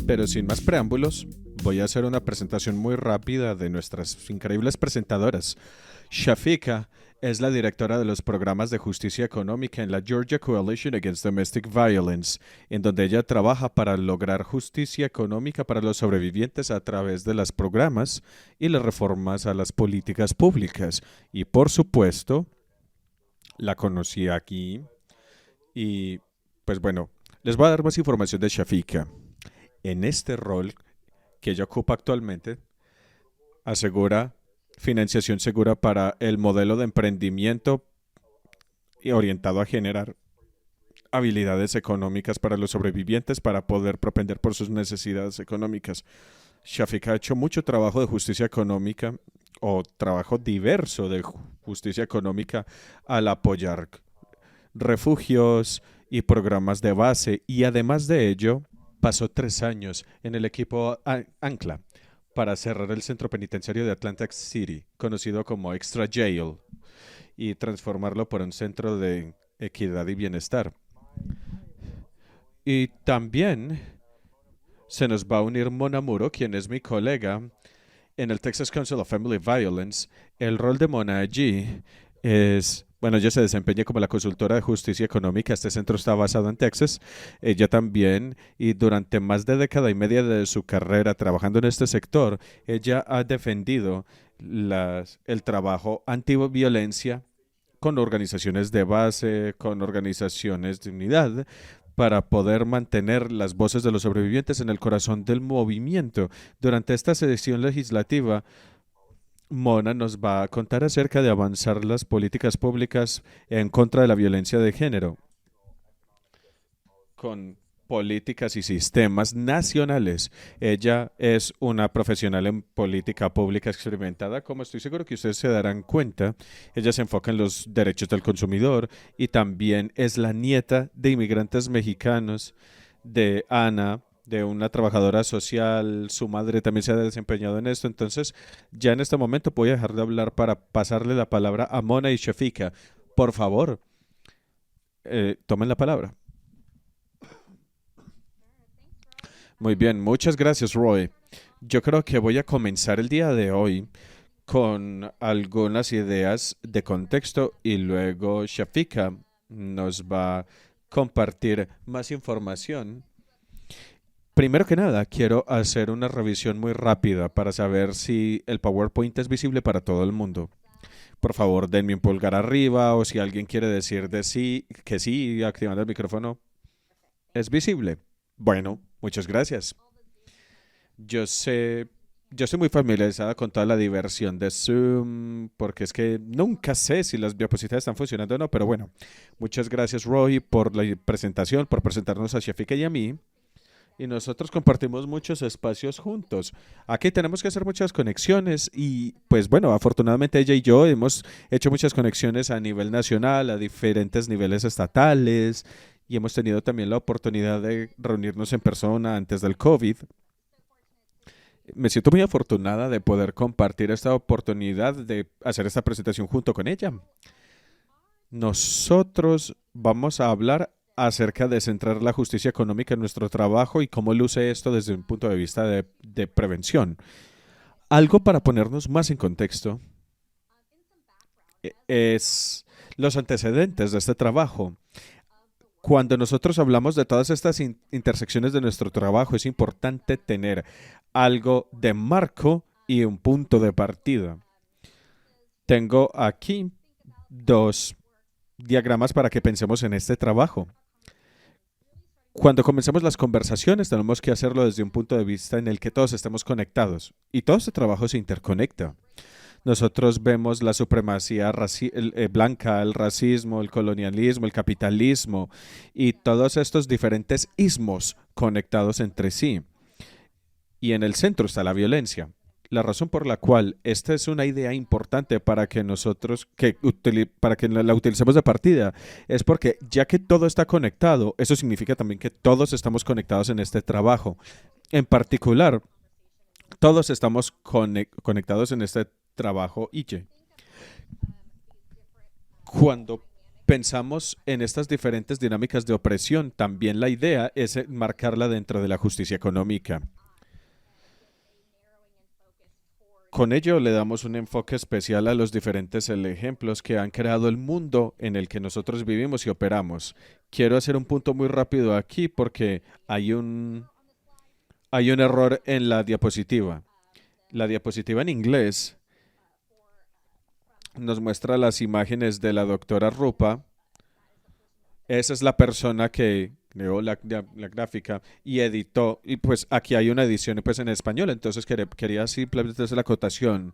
Pero sin más preámbulos, voy a hacer una presentación muy rápida de nuestras increíbles presentadoras. Shafika es la directora de los programas de justicia económica en la Georgia Coalition Against Domestic Violence, en donde ella trabaja para lograr justicia económica para los sobrevivientes a través de los programas y las reformas a las políticas públicas. Y por supuesto, la conocí aquí y pues bueno, les voy a dar más información de Shafika. En este rol que ella ocupa actualmente, asegura financiación segura para el modelo de emprendimiento y orientado a generar habilidades económicas para los sobrevivientes para poder propender por sus necesidades económicas. Shafika ha hecho mucho trabajo de justicia económica o trabajo diverso de justicia económica al apoyar refugios y programas de base, y además de ello pasó 3 años en el equipo Ancla para cerrar el centro penitenciario de Atlantic City, conocido como Extra Jail, y transformarlo por un centro de equidad y bienestar. Y también se nos va a unir Mona Muro, quien es mi colega en el Texas Council of Family Violence. El rol de Mona allí es... Bueno, ella se desempeña como la consultora de justicia económica. Este centro está basado en Texas. Ella también, y durante más de década y media de su carrera trabajando en este sector, ella ha defendido el trabajo antiviolencia con organizaciones de base, con organizaciones de unidad, para poder mantener las voces de los sobrevivientes en el corazón del movimiento. Durante esta sesión legislativa, Mona nos va a contar acerca de avanzar las políticas públicas en contra de la violencia de género, con políticas y sistemas nacionales. Ella es una profesional en política pública experimentada, como estoy seguro que ustedes se darán cuenta. Ella se enfoca en los derechos del consumidor y también es la nieta de inmigrantes mexicanos, de Ana, de una trabajadora social. Su madre también se ha desempeñado en esto. Entonces, ya en este momento voy a dejar de hablar para pasarle la palabra a Mona y Shafika. Por favor, tomen la palabra. Muy bien, muchas gracias, Roy. Yo creo que voy a comenzar el día de hoy con algunas ideas de contexto y luego Shafika nos va a compartir más información. Primero que nada, quiero hacer una revisión muy rápida para saber si el PowerPoint es visible para todo el mundo. Por favor, denme un pulgar arriba, o si alguien quiere decir que sí, activando el micrófono. ¿Es visible? Bueno, muchas gracias. Yo estoy muy familiarizada con toda la diversión de Zoom, porque es que nunca sé si las diapositivas están funcionando o no, pero bueno, muchas gracias, Roy, por la presentación, por presentarnos a Shafika y a mí. Y nosotros compartimos muchos espacios juntos. Aquí tenemos que hacer muchas conexiones y pues bueno, afortunadamente ella y yo hemos hecho muchas conexiones a nivel nacional, a diferentes niveles estatales, y hemos tenido también la oportunidad de reunirnos en persona antes del COVID. Me siento muy afortunada de poder compartir esta oportunidad de hacer esta presentación junto con ella. Nosotros vamos a hablar acerca de centrar la justicia económica en nuestro trabajo y cómo luce esto desde un punto de vista de prevención. Algo para ponernos más en contexto es los antecedentes de este trabajo. Cuando nosotros hablamos de todas estas intersecciones de nuestro trabajo, es importante tener algo de marco y un punto de partida. Tengo aquí 2 diagramas para que pensemos en este trabajo. Cuando comencemos las conversaciones, tenemos que hacerlo desde un punto de vista en el que todos estemos conectados. Y todo este trabajo se interconecta. Nosotros vemos la supremacía blanca, el racismo, el colonialismo, el capitalismo y todos estos diferentes ismos conectados entre sí. Y en el centro está la violencia. La razón por la cual esta es una idea importante para que nosotros, para que la utilicemos de partida, es porque ya que todo está conectado, eso significa también que todos estamos conectados en este trabajo. En particular, Todos estamos conectados en este trabajo ICHE. Cuando pensamos en estas diferentes dinámicas de opresión, también la idea es marcarla dentro de la justicia económica. Con ello le damos un enfoque especial a los diferentes ejemplos que han creado el mundo en el que nosotros vivimos y operamos. Quiero hacer un punto muy rápido aquí porque hay un error en la diapositiva. La diapositiva en inglés nos muestra las imágenes de la doctora Rupa. Esa es la persona que creó la gráfica y editó. Y pues aquí hay una edición pues, en español. Entonces quería simplemente hacer la acotación.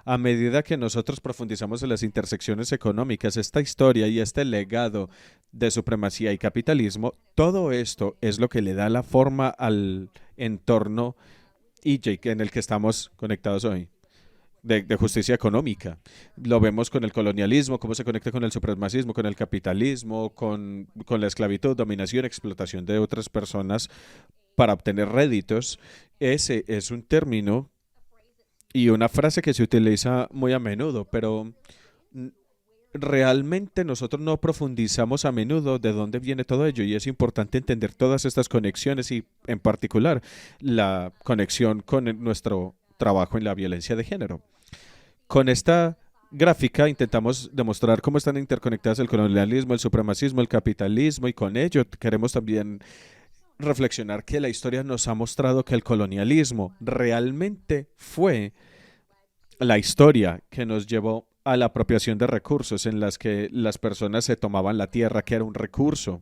A medida que nosotros profundizamos en las intersecciones económicas, esta historia y este legado de supremacía y capitalismo, todo esto es lo que le da la forma al entorno EJ en el que estamos conectados hoy. De justicia económica. Lo vemos con el colonialismo, cómo se conecta con el supremacismo, con el capitalismo, con la esclavitud, dominación, explotación de otras personas para obtener réditos. Ese es un término y una frase que se utiliza muy a menudo, pero realmente nosotros no profundizamos a menudo de dónde viene todo ello y es importante entender todas estas conexiones y en particular la conexión con nuestro trabajo en la violencia de género. Con esta gráfica intentamos demostrar cómo están interconectadas el colonialismo, el supremacismo, el capitalismo y con ello queremos también reflexionar que la historia nos ha mostrado que el colonialismo realmente fue la historia que nos llevó a la apropiación de recursos en las que las personas se tomaban la tierra, que era un recurso.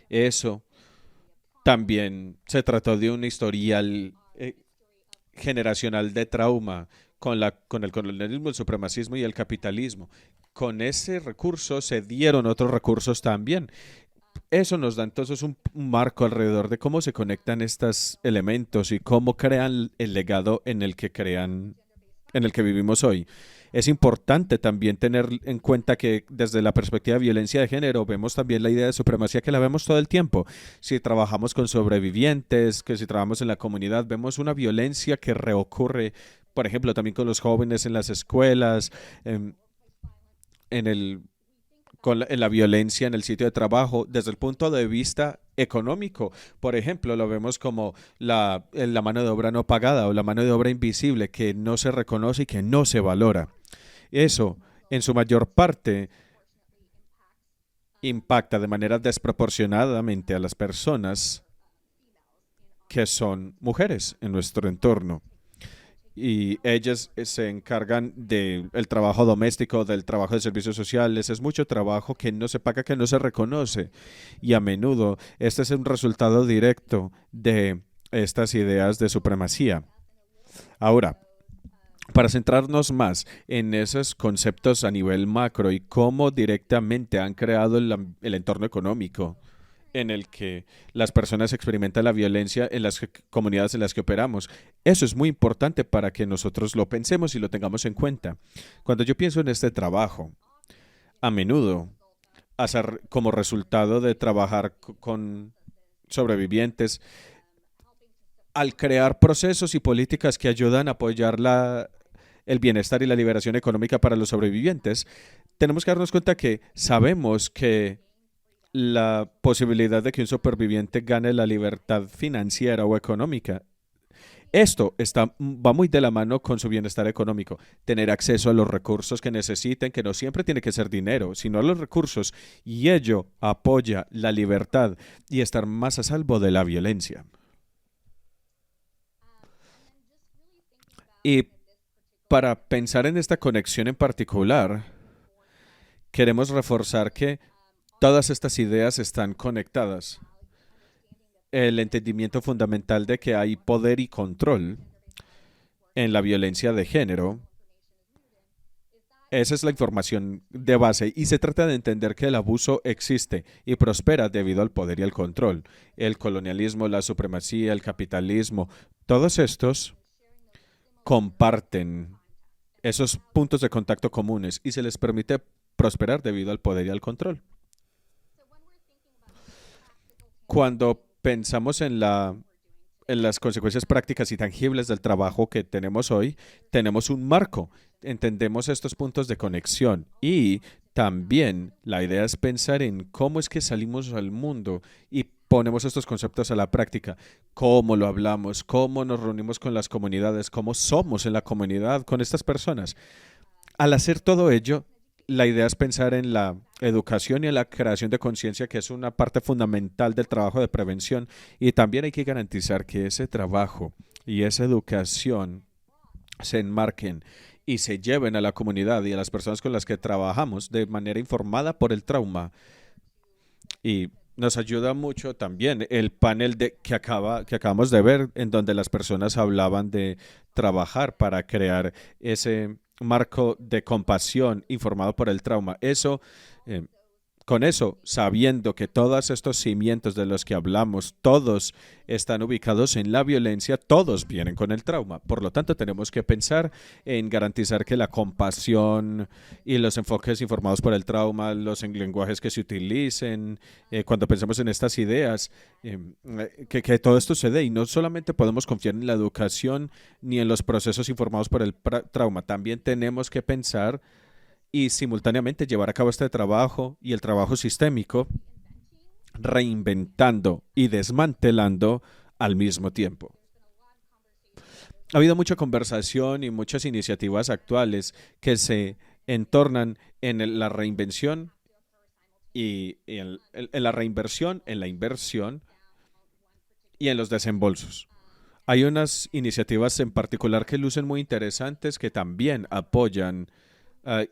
Eso también se trató de un historial generacional de trauma con el colonialismo, el supremacismo y el capitalismo. Con ese recurso se dieron otros recursos también. Eso nos da entonces un marco alrededor de cómo se conectan estos elementos y cómo crean el legado en el que vivimos hoy. Es importante también tener en cuenta que desde la perspectiva de violencia de género vemos también la idea de supremacía que la vemos todo el tiempo. Si trabajamos con sobrevivientes, que si trabajamos en la comunidad, vemos una violencia que reocurre, por ejemplo, también con los jóvenes en las escuelas, en la violencia en el sitio de trabajo, desde el punto de vista económico. Por ejemplo, lo vemos como la mano de obra no pagada o la mano de obra invisible que no se reconoce y que no se valora. Eso, en su mayor parte, impacta de manera desproporcionadamente a las personas que son mujeres en nuestro entorno. Y ellas se encargan del trabajo doméstico, del trabajo de servicios sociales. Es mucho trabajo que no se paga, que no se reconoce. Y a menudo este es un resultado directo de estas ideas de supremacía. Ahora, para centrarnos más en esos conceptos a nivel macro y cómo directamente han creado el entorno económico en el que las personas experimentan la violencia en las comunidades en las que operamos. Eso es muy importante para que nosotros lo pensemos y lo tengamos en cuenta. Cuando yo pienso en este trabajo, a menudo, como resultado de trabajar con sobrevivientes, al crear procesos y políticas que ayudan a apoyar el bienestar y la liberación económica para los sobrevivientes, tenemos que darnos cuenta que sabemos que la posibilidad de que un superviviente gane la libertad financiera o económica, esto va muy de la mano con su bienestar económico. Tener acceso a los recursos que necesiten, que no siempre tiene que ser dinero, sino a los recursos, y ello apoya la libertad y estar más a salvo de la violencia. Y para pensar en esta conexión en particular, queremos reforzar que todas estas ideas están conectadas. El entendimiento fundamental de que hay poder y control en la violencia de género, esa es la información de base y se trata de entender que el abuso existe y prospera debido al poder y al control. El colonialismo, la supremacía, el capitalismo, todos estos comparten esos puntos de contacto comunes y se les permite prosperar debido al poder y al control. Cuando pensamos en en las consecuencias prácticas y tangibles del trabajo que tenemos hoy, tenemos un marco. Entendemos estos puntos de conexión y también la idea es pensar en cómo es que salimos al mundo y ponemos estos conceptos a la práctica, cómo lo hablamos, cómo nos reunimos con las comunidades, cómo somos en la comunidad con estas personas. Al hacer todo ello, la idea es pensar en la educación y en la creación de conciencia, que es una parte fundamental del trabajo de prevención, y también hay que garantizar que ese trabajo y esa educación se enmarquen y se lleven a la comunidad y a las personas con las que trabajamos de manera informada por el trauma. Y nos ayuda mucho también el panel que acabamos de ver, en donde las personas hablaban de trabajar para crear ese marco de compasión informado por el trauma. Eh, con eso, sabiendo que todos estos cimientos de los que hablamos, todos están ubicados en la violencia, todos vienen con el trauma. Por lo tanto, tenemos que pensar en garantizar que la compasión y los enfoques informados por el trauma, los lenguajes que se utilicen, cuando pensamos en estas ideas, que todo esto se dé. Y no solamente podemos confiar en la educación ni en los procesos informados por el trauma, también tenemos que pensar y simultáneamente llevar a cabo este trabajo y el trabajo sistémico, reinventando y desmantelando al mismo tiempo. Ha habido mucha conversación y muchas iniciativas actuales que se entornan en la reinvención y en la reinversión, en la inversión y en los desembolsos. Hay unas iniciativas en particular que lucen muy interesantes que también apoyan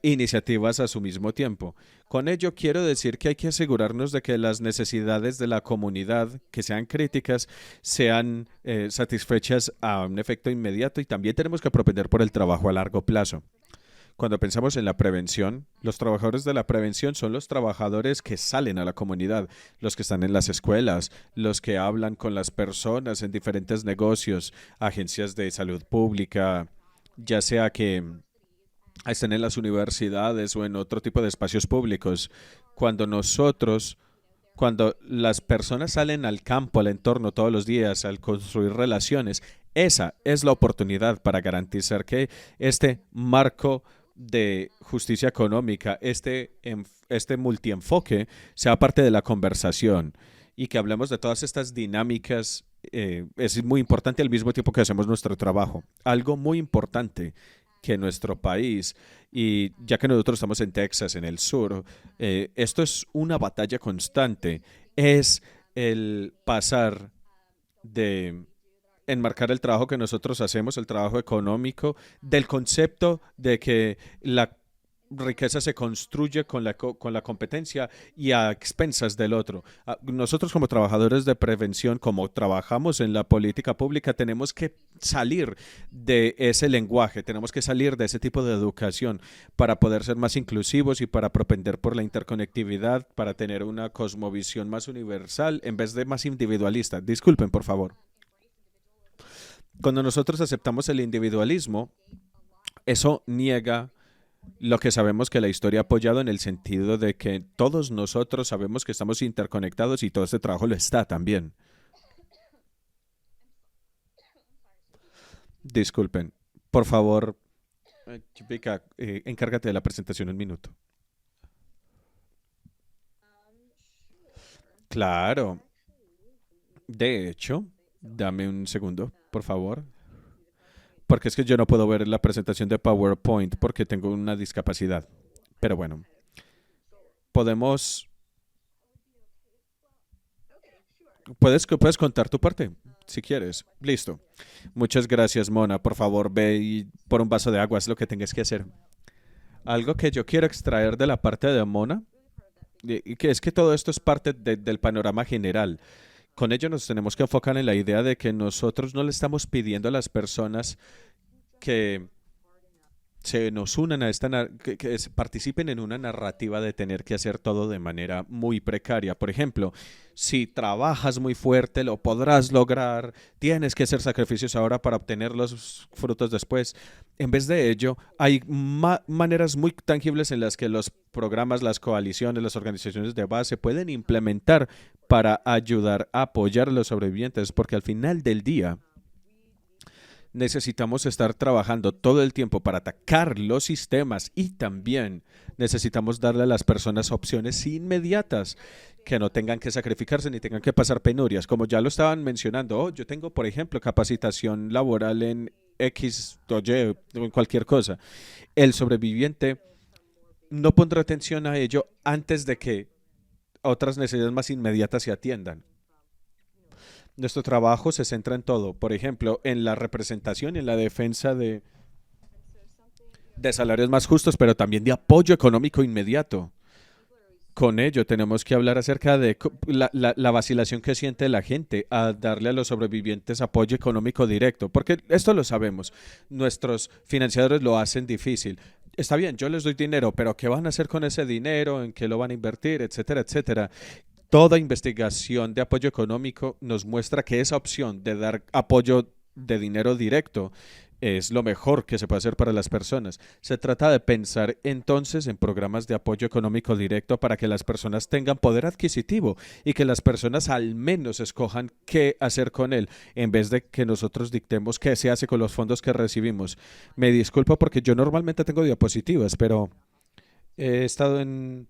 iniciativas a su mismo tiempo. Con ello quiero decir que hay que asegurarnos de que las necesidades de la comunidad, que sean críticas, sean satisfechas a un efecto inmediato, y también tenemos que propender por el trabajo a largo plazo. Cuando pensamos en la prevención, los trabajadores de la prevención son los trabajadores que salen a la comunidad, los que están en las escuelas, los que hablan con las personas en diferentes negocios, agencias de salud pública, ya sea que estén en las universidades o en otro tipo de espacios públicos. Cuando las personas salen al campo, al entorno todos los días, al construir relaciones, esa es la oportunidad para garantizar que este marco de justicia económica, este multienfoque, sea parte de la conversación y que hablemos de todas estas dinámicas. Es muy importante al mismo tiempo que hacemos nuestro trabajo. Algo muy importante que nuestro país, y ya que nosotros estamos en Texas, en el sur, esto es una batalla constante, es el pasar de enmarcar el trabajo que nosotros hacemos, el trabajo económico, del concepto de que la riqueza se construye con la competencia y a expensas del otro. Nosotros como trabajadores de prevención, como trabajamos en la política pública, tenemos que salir de ese lenguaje, tenemos que salir de ese tipo de educación para poder ser más inclusivos y para propender por la interconectividad, para tener una cosmovisión más universal en vez de más individualista. Disculpen, por favor. Cuando nosotros aceptamos el individualismo, eso niega lo que sabemos que la historia ha apoyado, en el sentido de que todos nosotros sabemos que estamos interconectados y todo este trabajo lo está también. Disculpen, por favor, Chipika, encárgate de la presentación un minuto. Claro, de hecho, dame un segundo, por favor, porque es que yo no puedo ver la presentación de PowerPoint porque tengo una discapacidad. Pero bueno, podemos, puedes contar tu parte, si quieres. Listo. Muchas gracias, Mona. Por favor, ve y por un vaso de agua, es lo que tengas que hacer. Algo que yo quiero extraer de la parte de Mona, y que es que todo esto es parte del panorama general. Con ello nos tenemos que enfocar en la idea de que nosotros no le estamos pidiendo a las personas que se nos unan a participen en una narrativa de tener que hacer todo de manera muy precaria. Por ejemplo, si trabajas muy fuerte, lo podrás lograr, tienes que hacer sacrificios ahora para obtener los frutos después. En vez de ello, hay maneras muy tangibles en las que los programas, las coaliciones, las organizaciones de base pueden implementar para ayudar a apoyar a los sobrevivientes, porque al final del día necesitamos estar trabajando todo el tiempo para atacar los sistemas y también necesitamos darle a las personas opciones inmediatas que no tengan que sacrificarse ni tengan que pasar penurias. Como ya lo estaban mencionando, yo tengo, por ejemplo, capacitación laboral en X o Y o en cualquier cosa. El sobreviviente no pondrá atención a ello antes de que otras necesidades más inmediatas se atiendan. Nuestro trabajo se centra en todo, por ejemplo, en la representación y en la defensa de salarios más justos, pero también de apoyo económico inmediato. Con ello tenemos que hablar acerca de la vacilación que siente la gente a darle a los sobrevivientes apoyo económico directo, porque esto lo sabemos, nuestros financiadores lo hacen difícil. Está bien, yo les doy dinero, pero ¿qué van a hacer con ese dinero? ¿En qué lo van a invertir? Etcétera, etcétera. Toda investigación de apoyo económico nos muestra que esa opción de dar apoyo de dinero directo es lo mejor que se puede hacer para las personas. Se trata de pensar entonces en programas de apoyo económico directo para que las personas tengan poder adquisitivo y que las personas al menos escojan qué hacer con él, en vez de que nosotros dictemos qué se hace con los fondos que recibimos. Me disculpo porque yo normalmente tengo diapositivas, pero he estado en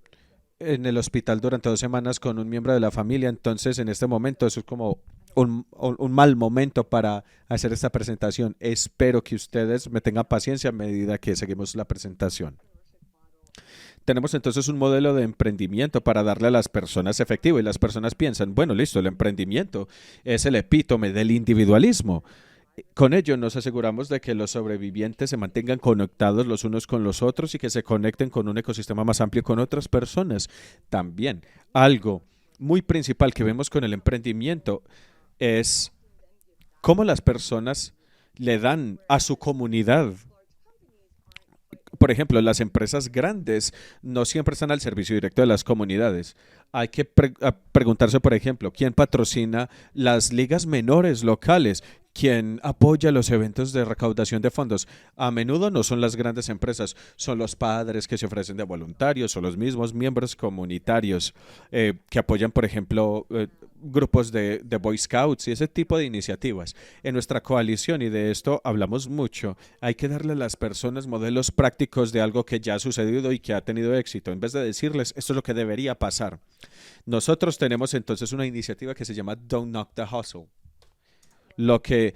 el hospital durante 2 semanas con un miembro de la familia, entonces en este momento eso es como un mal momento para hacer esta presentación. Espero que ustedes me tengan paciencia a medida que seguimos la presentación. Tenemos entonces un modelo de emprendimiento para darle a las personas efectivo y las personas piensan, bueno, listo, el emprendimiento es el epítome del individualismo. Con ello nos aseguramos de que los sobrevivientes se mantengan conectados los unos con los otros y que se conecten con un ecosistema más amplio con otras personas. También algo muy principal que vemos con el emprendimiento es cómo las personas le dan a su comunidad. Por ejemplo, las empresas grandes no siempre están al servicio directo de las comunidades. Hay que preguntarse, por ejemplo, ¿quién patrocina las ligas menores locales? ¿Quién apoya los eventos de recaudación de fondos? A menudo no son las grandes empresas, son los padres que se ofrecen de voluntarios o los mismos miembros comunitarios que apoyan, por ejemplo, grupos de Boy Scouts y ese tipo de iniciativas. En nuestra coalición, y de esto hablamos mucho, hay que darle a las personas modelos prácticos de algo que ya ha sucedido y que ha tenido éxito, en vez de decirles esto es lo que debería pasar. Nosotros tenemos entonces una iniciativa que se llama Don't Knock the Hustle. Lo que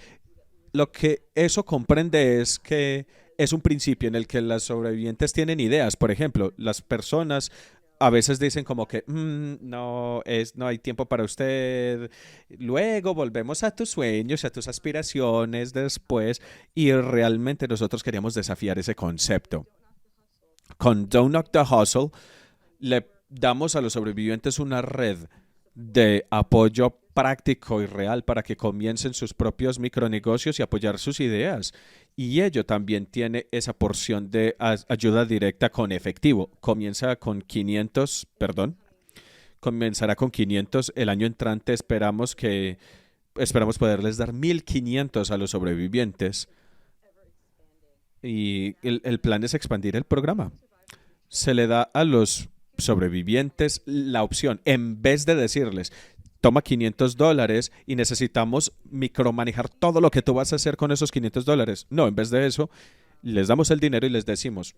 eso comprende es que es un principio en el que las sobrevivientes tienen ideas. Por ejemplo, las personas a veces dicen como que no hay tiempo para usted, luego volvemos a tus sueños, a tus aspiraciones después, y realmente nosotros queríamos desafiar ese concepto. Con Don't Knock the Hustle le damos a los sobrevivientes una red de apoyo práctico y real para que comiencen sus propios micronegocios y apoyar sus ideas. Y ello también tiene esa porción de ayuda directa con efectivo. Comenzará con 500 el año entrante. Esperamos poderles dar 1,500 a los sobrevivientes. Y el plan es expandir el programa. Se le da a los sobrevivientes la opción, en vez de decirles, toma $500 y necesitamos micromanejar todo lo que tú vas a hacer con esos $500. No, en vez de eso, les damos el dinero y les decimos,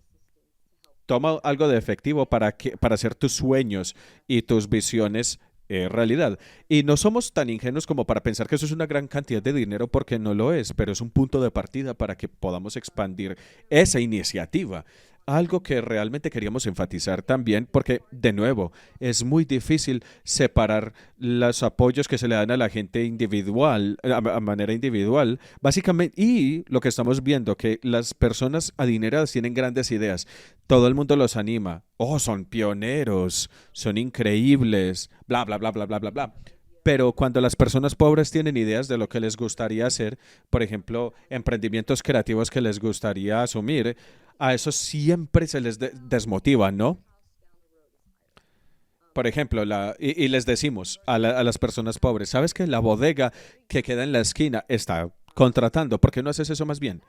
toma algo de efectivo para hacer tus sueños y tus visiones realidad. Y no somos tan ingenuos como para pensar que eso es una gran cantidad de dinero, porque no lo es, pero es un punto de partida para que podamos expandir esa iniciativa. Algo que realmente queríamos enfatizar también, porque de nuevo es muy difícil separar los apoyos que se le dan a la gente individual, a manera individual, básicamente, y lo que estamos viendo, que las personas adineradas tienen grandes ideas, todo el mundo los anima, son pioneros, son increíbles, bla, bla, bla, bla, bla, bla, bla. Pero cuando las personas pobres tienen ideas de lo que les gustaría hacer, por ejemplo, emprendimientos creativos que les gustaría asumir, a eso siempre se les desmotiva, ¿no? Por ejemplo, y les decimos a las personas pobres, ¿sabes que la bodega que queda en la esquina está contratando? ¿Por qué no haces eso más bien?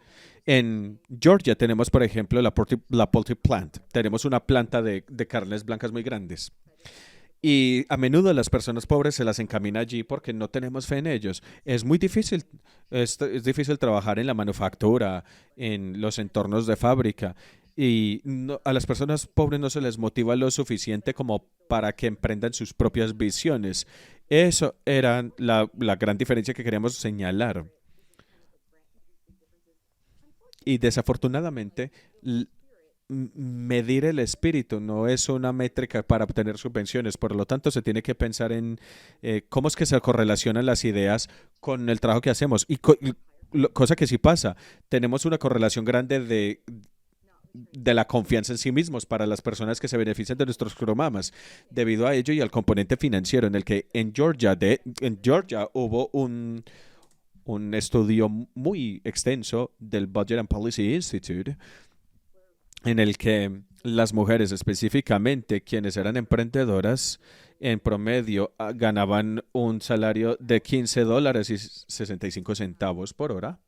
En Georgia tenemos, por ejemplo, la poultry plant. Tenemos una planta de carnes blancas muy grandes. Y a menudo las personas pobres se las encamina allí porque no tenemos fe en ellos. Es muy difícil, es difícil trabajar en la manufactura, en los entornos de fábrica. Y a las personas pobres no se les motiva lo suficiente como para que emprendan sus propias visiones. Eso era la gran diferencia que queríamos señalar. Y desafortunadamente, medir el espíritu no es una métrica para obtener subvenciones. Por lo tanto, se tiene que pensar en cómo es que se correlacionan las ideas con el trabajo que hacemos. Cosa que sí pasa, tenemos una correlación grande de la confianza en sí mismos para las personas que se benefician de nuestros programas, debido a ello y al componente financiero, en el que en Georgia hubo un estudio muy extenso del Budget and Policy Institute, en el que las mujeres específicamente, quienes eran emprendedoras, en promedio ganaban un salario de $15.65 por hora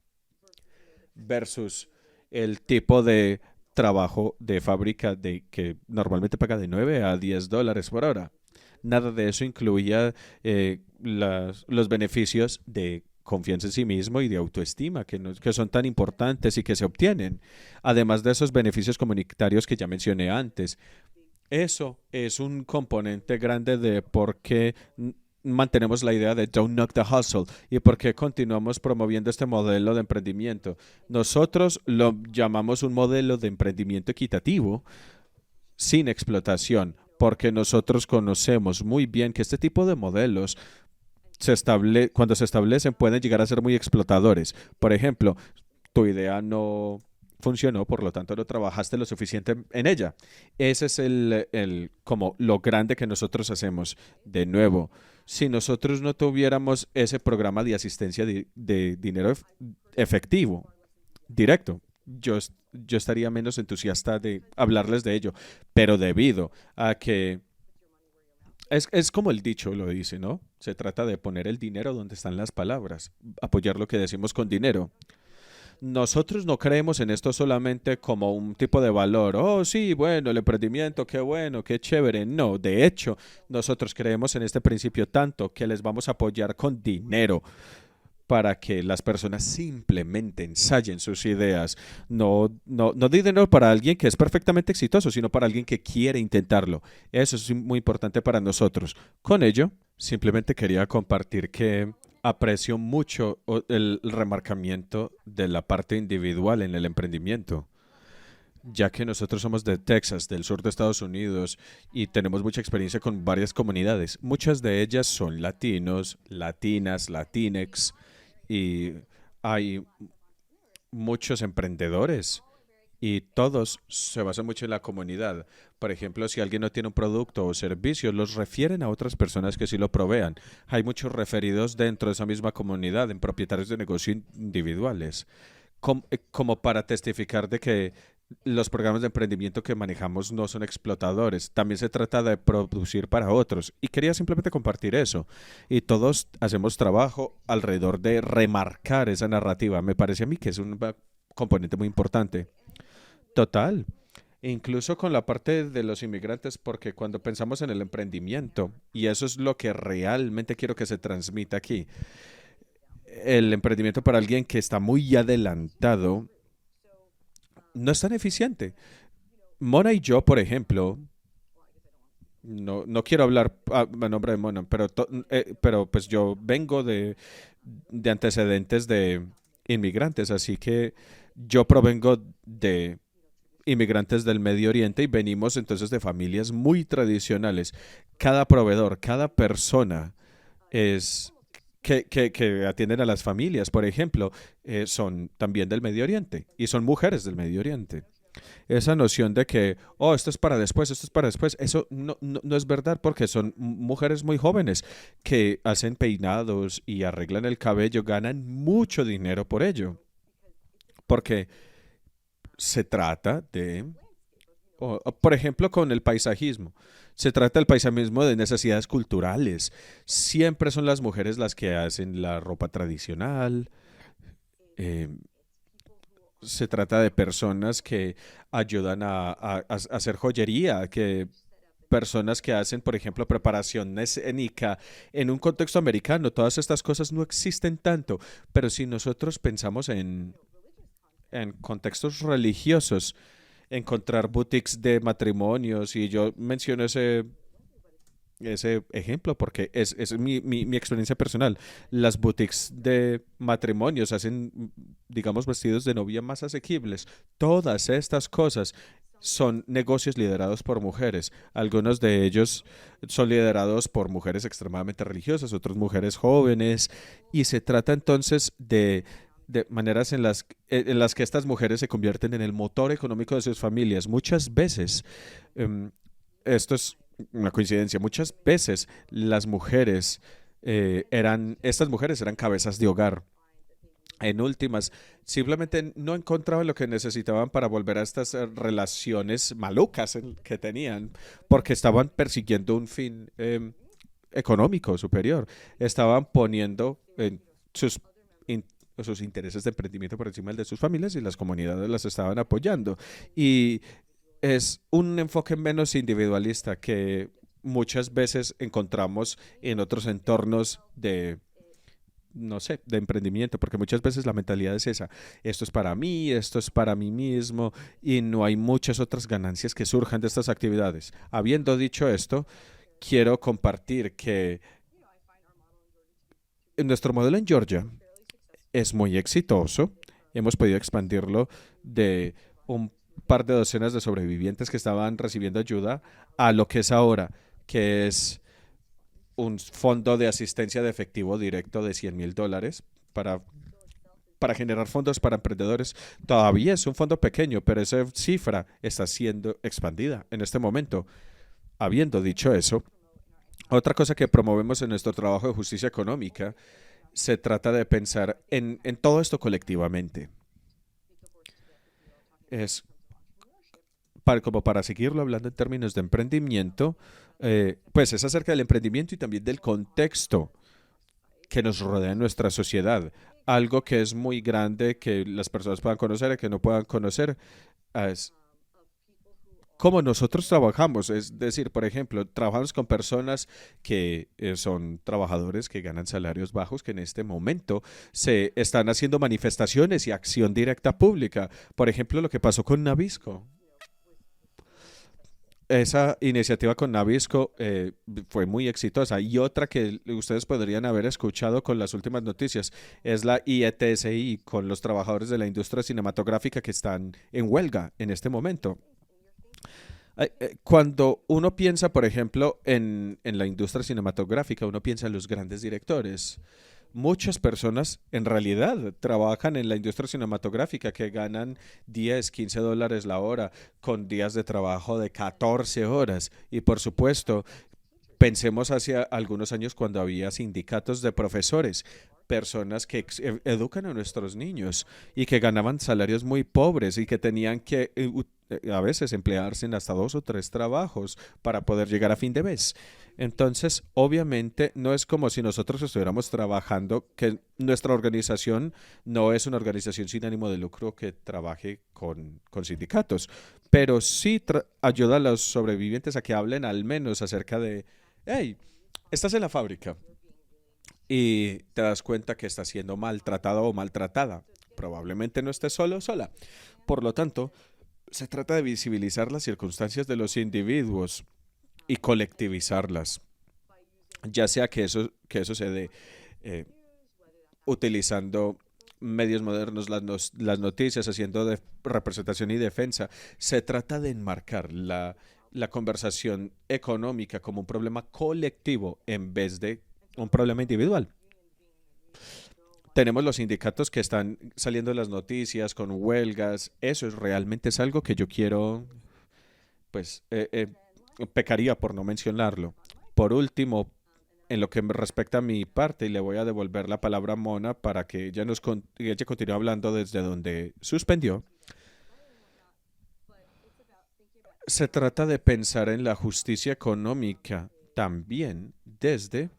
versus el tipo de trabajo de fábrica que normalmente paga de 9 a $10 por hora. Nada de eso incluía los beneficios de confianza en sí mismo y de autoestima que son tan importantes y que se obtienen, además de esos beneficios comunitarios que ya mencioné antes. Eso es un componente grande de por qué mantenemos la idea de Don't Knock the Hustle y por qué continuamos promoviendo este modelo de emprendimiento. Nosotros lo llamamos un modelo de emprendimiento equitativo sin explotación, porque nosotros conocemos muy bien que este tipo de modelos cuando se establecen pueden llegar a ser muy explotadores. Por ejemplo, tu idea no funcionó, por lo tanto no trabajaste lo suficiente en ella. Ese es como lo grande que nosotros hacemos. De nuevo, si nosotros no tuviéramos ese programa de asistencia de dinero efectivo, directo, yo estaría menos entusiasta de hablarles de ello, pero debido a que es como el dicho lo dice, ¿no? Se trata de poner el dinero donde están las palabras, apoyar lo que decimos con dinero. Nosotros no creemos en esto solamente como un tipo de valor. Oh, sí, bueno, el emprendimiento, qué bueno, qué chévere. No, de hecho, nosotros creemos en este principio tanto que les vamos a apoyar con dinero para que las personas simplemente ensayen sus ideas. No dinero para alguien que es perfectamente exitoso, sino para alguien que quiere intentarlo. Eso es muy importante para nosotros. Con ello, simplemente quería compartir que aprecio mucho el remarcamiento de la parte individual en el emprendimiento, ya que nosotros somos de Texas, del sur de Estados Unidos, y tenemos mucha experiencia con varias comunidades. Muchas de ellas son latinos, latinas, latinex, y hay muchos emprendedores y todos se basan mucho en la comunidad. Por ejemplo, si alguien no tiene un producto o servicio, los refieren a otras personas que sí lo provean. Hay muchos referidos dentro de esa misma comunidad en propietarios de negocio individuales, como para testificar de que los programas de emprendimiento que manejamos no son explotadores. También se trata de producir para otros. Y quería simplemente compartir eso. Y todos hacemos trabajo alrededor de remarcar esa narrativa. Me parece a mí que es un componente muy importante. Total. Incluso con la parte de los inmigrantes, porque cuando pensamos en el emprendimiento, y eso es lo que realmente quiero que se transmita aquí, el emprendimiento para alguien que está muy adelantado no es tan eficiente. Mona y yo, por ejemplo, no quiero hablar a nombre de Mona, pero pues yo vengo de antecedentes de inmigrantes, así que yo provengo de inmigrantes del Medio Oriente y venimos entonces de familias muy tradicionales. Cada proveedor, cada persona es que atienden a las familias, por ejemplo, son también del Medio Oriente y son mujeres del Medio Oriente. Esa noción de que, oh, esto es para después, esto es para después, eso no es verdad porque son mujeres muy jóvenes que hacen peinados y arreglan el cabello, ganan mucho dinero por ello, porque se trata de, por ejemplo, con el paisajismo. Se trata del paisajismo de necesidades culturales. Siempre son las mujeres las que hacen la ropa tradicional. eh, Se trata de personas que ayudan a hacer joyería, que personas que hacen, por ejemplo, preparación escénica en un contexto americano. Todas estas cosas no existen tanto, pero si nosotros pensamos en contextos religiosos, encontrar boutiques de matrimonios, y yo menciono ese ejemplo porque es mi experiencia personal. Las boutiques de matrimonios hacen, digamos, vestidos de novia más asequibles. Todas estas cosas son negocios liderados por mujeres. Algunos de ellos son liderados por mujeres extremadamente religiosas, otras mujeres jóvenes, y se trata entonces de maneras en las que estas mujeres se convierten en el motor económico de sus familias. Muchas veces, em, esto es una coincidencia, muchas veces las mujeres estas mujeres eran cabezas de hogar. En últimas, simplemente no encontraban lo que necesitaban para volver a estas relaciones malucas que tenían, porque estaban persiguiendo un fin económico superior. Estaban poniendo sus, in- sus intereses de emprendimiento por encima del de sus familias y las comunidades las estaban apoyando. Y es un enfoque menos individualista que muchas veces encontramos en otros entornos de, no sé, de emprendimiento, porque muchas veces la mentalidad es esa, esto es para mí, esto es para mí mismo, y no hay muchas otras ganancias que surjan de estas actividades. Habiendo dicho esto, quiero compartir que nuestro modelo en Georgia es muy exitoso. Hemos podido expandirlo de un par de docenas de sobrevivientes que estaban recibiendo ayuda a lo que es ahora, que es un fondo de asistencia de efectivo directo de $100,000 para, para generar fondos para emprendedores. Todavía es un fondo pequeño, pero esa cifra está siendo expandida en este momento. Habiendo dicho eso, otra cosa que promovemos en nuestro trabajo de justicia económica se trata de pensar en todo esto colectivamente. Es como para seguirlo hablando en términos de emprendimiento, pues es acerca del emprendimiento y también del contexto que nos rodea en nuestra sociedad. Algo que es muy grande, que las personas puedan conocer y que no puedan conocer, es cómo nosotros trabajamos. Es decir, por ejemplo, trabajamos con personas que son trabajadores que ganan salarios bajos, que en este momento se están haciendo manifestaciones y acción directa pública. Por ejemplo, lo que pasó con Navisco. Esa iniciativa con Navisco fue muy exitosa. Y otra que ustedes podrían haber escuchado con las últimas noticias es la IETSI con los trabajadores de la industria cinematográfica que están en huelga en este momento. Cuando uno piensa, por ejemplo, en la industria cinematográfica, uno piensa en los grandes directores. Muchas personas en realidad trabajan en la industria cinematográfica que ganan 10, $15 la hora con días de trabajo de 14 horas. Y por supuesto, pensemos hacia algunos años cuando había sindicatos de profesores, personas que educan a nuestros niños y que ganaban salarios muy pobres y que tenían que a veces emplearse en hasta dos o tres trabajos para poder llegar a fin de mes. Entonces, obviamente, no es como si nosotros estuviéramos trabajando, que nuestra organización no es una organización sin ánimo de lucro que trabaje con sindicatos, pero sí ayuda a los sobrevivientes a que hablen al menos acerca de, hey, estás en la fábrica y te das cuenta que estás siendo maltratado o maltratada. Probablemente no estés solo o sola. Por lo tanto, se trata de visibilizar las circunstancias de los individuos y colectivizarlas, ya sea que eso se dé eh, utilizando medios modernos, las noticias, haciendo representación y defensa. Se trata de enmarcar la conversación económica como un problema colectivo en vez de un problema individual. Tenemos los sindicatos que están saliendo en las noticias con huelgas. Eso realmente es algo que yo quiero, pues, pecaría por no mencionarlo. Por último, en lo que me respecta a mi parte, y le voy a devolver la palabra a Mona para que ella continúe hablando desde donde suspendió. Se trata de pensar en la justicia económica también desde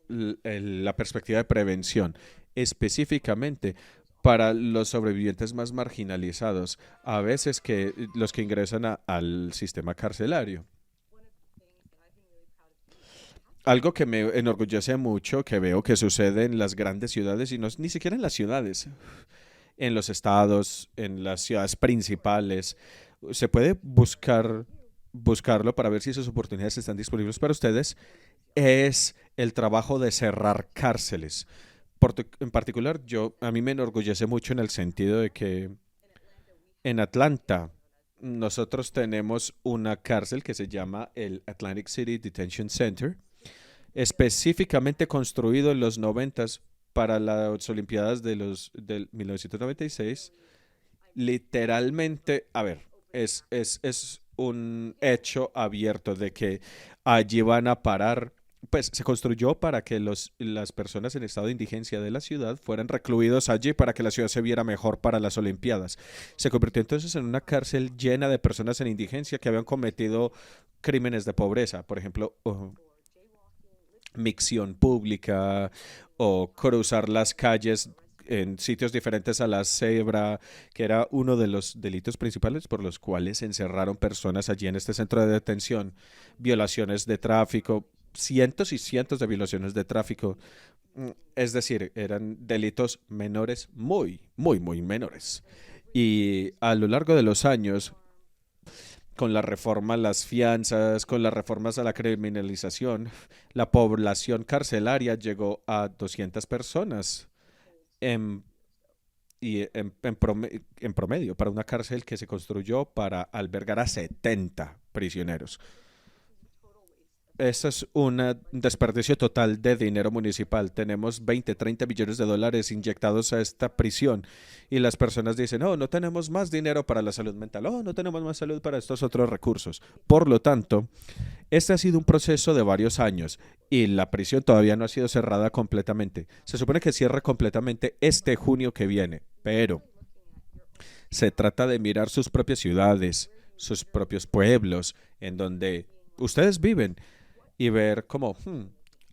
la perspectiva de prevención, específicamente para los sobrevivientes más marginalizados, a veces que los que ingresan al sistema carcelario. Algo que me enorgullece mucho, que veo que sucede en las grandes ciudades y no ni siquiera en las ciudades, en los estados, en las ciudades principales. Se puede buscarlo para ver si esas oportunidades están disponibles para ustedes. Es el trabajo de cerrar cárceles. En particular, a mí me enorgullece mucho en el sentido de que en Atlanta nosotros tenemos una cárcel que se llama el Atlantic City Detention Center, específicamente construido en los 90 para las Olimpiadas del 1996. Literalmente, a ver, es un hecho abierto de que allí van a parar. Pues se construyó para que las personas en estado de indigencia de la ciudad fueran recluidos allí para que la ciudad se viera mejor para las Olimpiadas. Se convirtió entonces en una cárcel llena de personas en indigencia que habían cometido crímenes de pobreza, por ejemplo, micción pública o cruzar las calles en sitios diferentes a la cebra, que era uno de los delitos principales por los cuales se encerraron personas allí en este centro de detención. Violaciones de tráfico, cientos y cientos de violaciones de tráfico. Es decir, eran delitos menores, muy, muy, muy menores. Y a lo largo de los años, con la reforma a las fianzas, con las reformas a la criminalización, la población carcelaria llegó a 200 personas en, en promedio para una cárcel que se construyó para albergar a 70 prisioneros. Eso es un desperdicio total de dinero municipal. Tenemos 20, 30 millones de dólares inyectados a esta prisión y las personas dicen, oh, no tenemos más dinero para la salud mental, oh, no tenemos más salud para estos otros recursos. Por lo tanto, este ha sido un proceso de varios años y la prisión todavía no ha sido cerrada completamente. Se supone que cierre completamente este junio que viene, pero se trata de mirar sus propias ciudades, sus propios pueblos, en donde ustedes viven y ver como,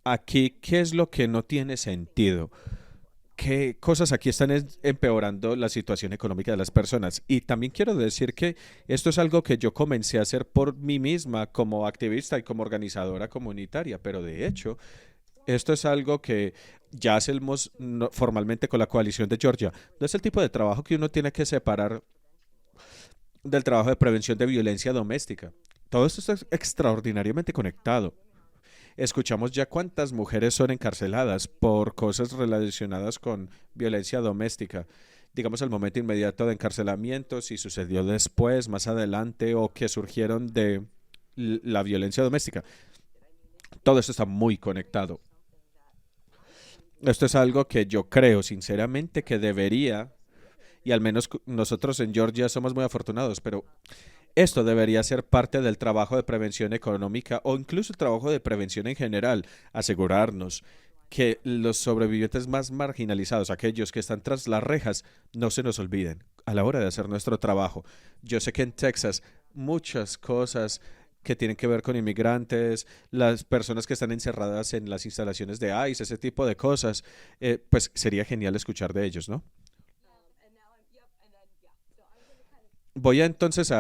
aquí, ¿qué es lo que no tiene sentido? ¿Qué cosas aquí están empeorando la situación económica de las personas? Y también quiero decir que esto es algo que yo comencé a hacer por mí misma como activista y como organizadora comunitaria, pero de hecho, esto es algo que ya hacemos formalmente con la coalición de Georgia. No es el tipo de trabajo que uno tiene que separar del trabajo de prevención de violencia doméstica. Todo esto está extraordinariamente conectado. Escuchamos ya cuántas mujeres son encarceladas por cosas relacionadas con violencia doméstica. Digamos al momento inmediato de encarcelamiento, si sucedió después, más adelante o que surgieron de la violencia doméstica. Todo esto está muy conectado. Esto es algo que yo creo sinceramente que debería, y al menos nosotros en Georgia somos muy afortunados, pero esto debería ser parte del trabajo de prevención económica o incluso el trabajo de prevención en general, asegurarnos que los sobrevivientes más marginalizados, aquellos que están tras las rejas, no se nos olviden a la hora de hacer nuestro trabajo. Yo sé que en Texas muchas cosas que tienen que ver con inmigrantes, las personas que están encerradas en las instalaciones de ICE, ese tipo de cosas, pues sería genial escuchar de ellos, ¿no? Voy a entonces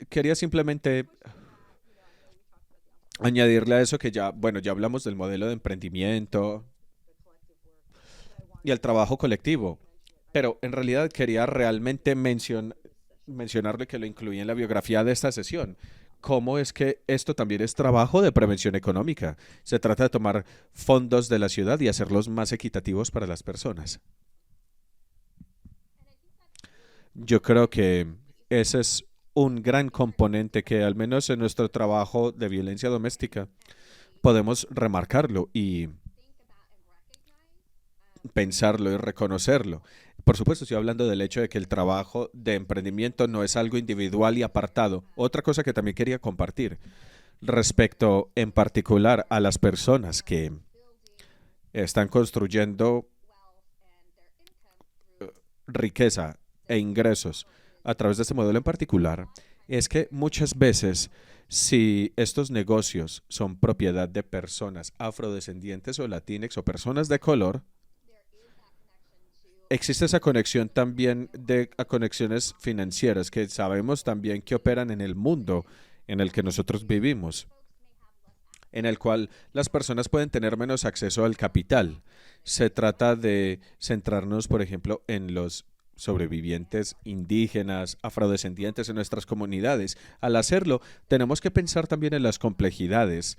quería simplemente añadirle a eso que ya, bueno, ya hablamos del modelo de emprendimiento y el trabajo colectivo, pero en realidad quería realmente mencionarle que lo incluí en la biografía de esta sesión. ¿Cómo es que esto también es trabajo de prevención económica? Se trata de tomar fondos de la ciudad y hacerlos más equitativos para las personas. Yo creo que ese es un gran componente que al menos en nuestro trabajo de violencia doméstica podemos remarcarlo y pensarlo y reconocerlo. Por supuesto, estoy hablando del hecho de que el trabajo de emprendimiento no es algo individual y apartado. Otra cosa que también quería compartir respecto en particular a las personas que están construyendo riqueza e ingresos a través de este modelo en particular, es que muchas veces si estos negocios son propiedad de personas afrodescendientes o latinx o personas de color, existe esa conexión también de a conexiones financieras que sabemos también que operan en el mundo en el que nosotros vivimos, en el cual las personas pueden tener menos acceso al capital. Se trata de centrarnos, por ejemplo, en los sobrevivientes indígenas, afrodescendientes en nuestras comunidades. Al hacerlo, tenemos que pensar también en las complejidades